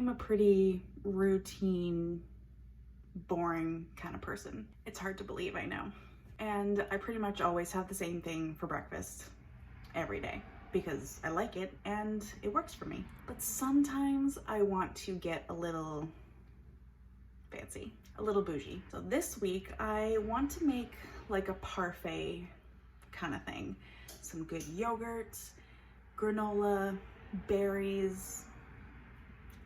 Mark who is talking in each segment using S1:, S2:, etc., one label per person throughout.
S1: I'm a pretty routine, boring kind of person. It's hard to believe, I know. And I pretty much always have the same thing for breakfast every day because I like it and it works for me. But sometimes I want to get a little fancy, a little bougie. So this week I want to make like a parfait kind of thing. Some good yogurt, granola, berries.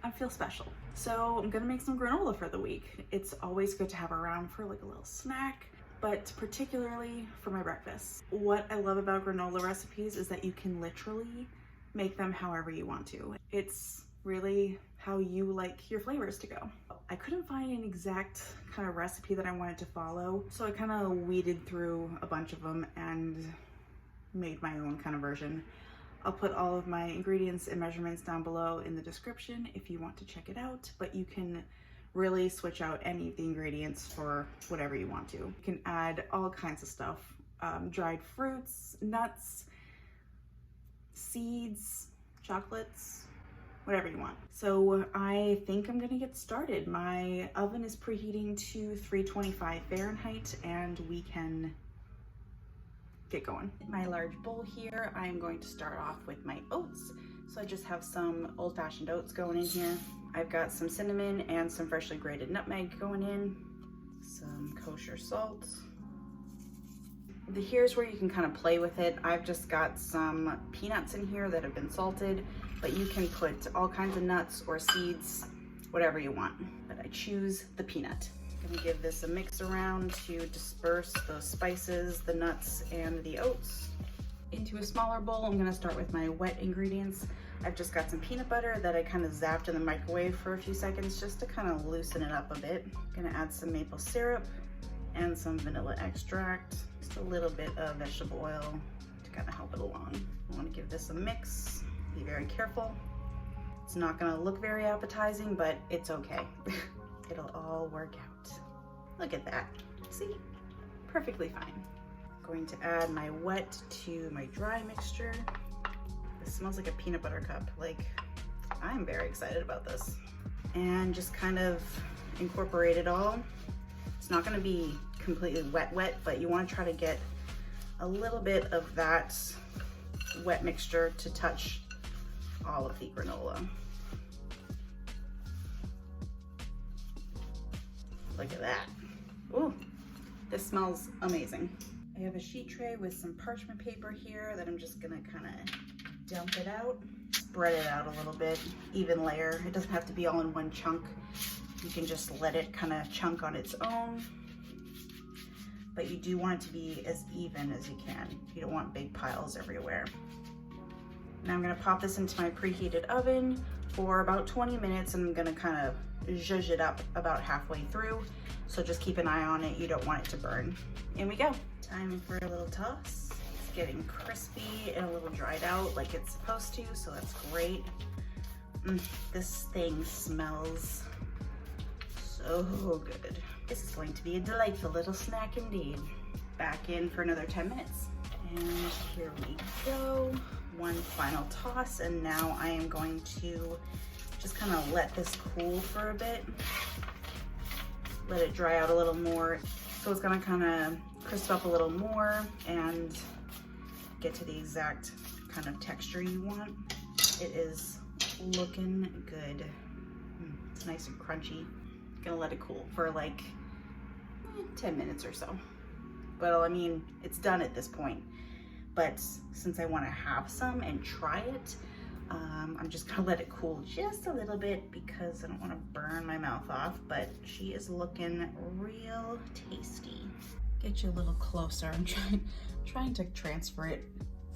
S1: I feel special. So I'm gonna make some granola for the week. It's always good to have around for like a little snack, but particularly for my breakfast. What I love about granola recipes is that you can literally make them however you want to. It's really how you like your flavors to go. I couldn't find an exact kind of recipe that I wanted to follow, so I kind of weeded through a bunch of them and made my own kind of version. I'll put all of my ingredients and measurements down below in the description if you want to check it out, but you can really switch out any of the ingredients for whatever you want to. You can add all kinds of stuff, dried fruits, nuts, seeds, chocolates, whatever you want. So I think I'm gonna get started. My oven is preheating to 325 Fahrenheit and we can get going. In my large bowl here, I'm going to start off with my oats. So I just have some old-fashioned oats going in here. I've got some cinnamon and some freshly grated nutmeg going in, some kosher salt. Here's where you can kind of play with it. I've just got some peanuts in here that have been salted, but you can put all kinds of nuts or seeds, whatever you want. But I choose the peanut. I'm gonna give this a mix around to disperse those spices, the nuts, and the oats. Into a smaller bowl, I'm gonna start with my wet ingredients. I've just got some peanut butter that I kind of zapped in the microwave for a few seconds just to kind of loosen it up a bit. I'm gonna add some maple syrup and some vanilla extract, just a little bit of vegetable oil to kind of help it along. I wanna give this a mix, be very careful. It's not gonna look very appetizing, but it's okay. It'll all work out. Look at that, see? Perfectly fine. I'm going to add my wet to my dry mixture. This smells like a peanut butter cup. Like, I'm very excited about this. And just kind of incorporate it all. It's not gonna be completely wet, but you wanna try to get a little bit of that wet mixture to touch all of the granola. Look at that. Ooh, this smells amazing. I have a sheet tray with some parchment paper here that I'm just gonna kind of dump it out. Spread it out a little bit, even layer. It doesn't have to be all in one chunk. You can just let it kind of chunk on its own. But you do want it to be as even as you can. You don't want big piles everywhere. Now I'm gonna pop this into my preheated oven for about 20 minutes and I'm gonna kind of zhuzh it up about halfway through. So just keep an eye on it, you don't want it to burn. In we go. Time for a little toss. It's getting crispy and a little dried out like it's supposed to, so that's great. This thing smells so good. This is going to be a delightful little snack indeed. Back in for another 10 minutes. And here we go. One final toss, and now I am going to just kind of let this cool for a bit. Let it dry out a little more. So it's gonna kind of crisp up a little more and get to the exact kind of texture you want. It is looking good. It's nice and crunchy. Gonna let it cool for like 10 minutes or so. But I mean, it's done at this point. But since I want to have some and try it, I'm just gonna let it cool just a little bit because I don't want to burn my mouth off, but she is looking real tasty. Get you a little closer. I'm trying to transfer it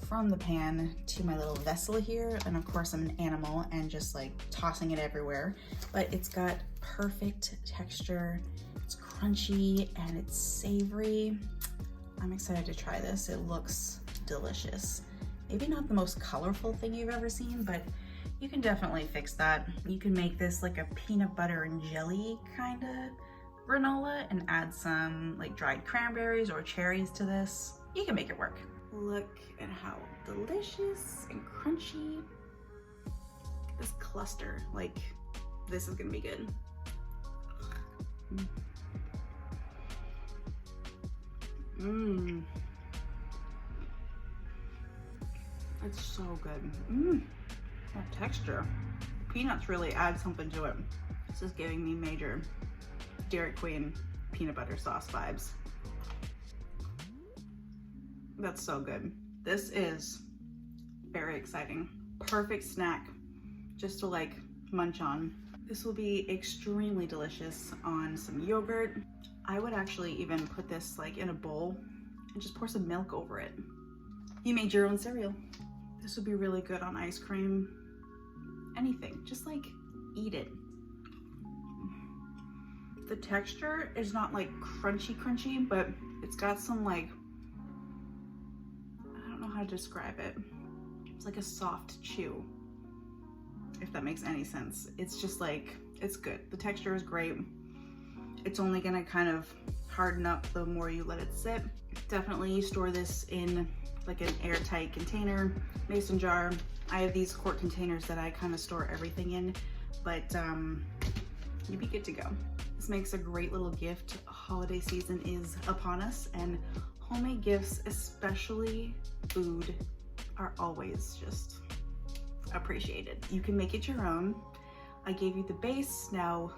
S1: from the pan to my little vessel here, and of course I'm an animal and just like tossing it everywhere, but it's got perfect texture. It's crunchy and it's savory. I'm excited to try this. It looks delicious. Maybe not the most colorful thing you've ever seen, but you can definitely fix that. You can make this like a peanut butter and jelly kind of granola and add some like dried cranberries or cherries to this. You can make it work. Look at how delicious and crunchy. This cluster, like This is gonna be good. Mmm. It's so good. Mmm. That texture. Peanuts really add something to it. This is giving me major Dairy Queen peanut butter sauce vibes. That's so good. This is very exciting. Perfect snack just to like munch on. This will be extremely delicious on some yogurt. I would actually even put this like in a bowl and just pour some milk over it. You made your own cereal. This would be really good on ice cream. Anything, just like eat it. The texture is not like crunchy, but it's got some like, I don't know how to describe it. It's like a soft chew, if that makes any sense. It's just like, it's good. The texture is great. It's only gonna kind of harden up the more you let it sit. Definitely store this in like an airtight container, mason jar. I have these quart containers that I kind of store everything in, but you'd be good to go. This makes a great little gift. Holiday season is upon us, and homemade gifts, especially food, are always just appreciated. You can make it your own. I gave you the base, now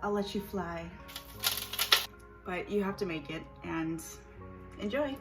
S1: I'll let you fly. But you have to make it and enjoy.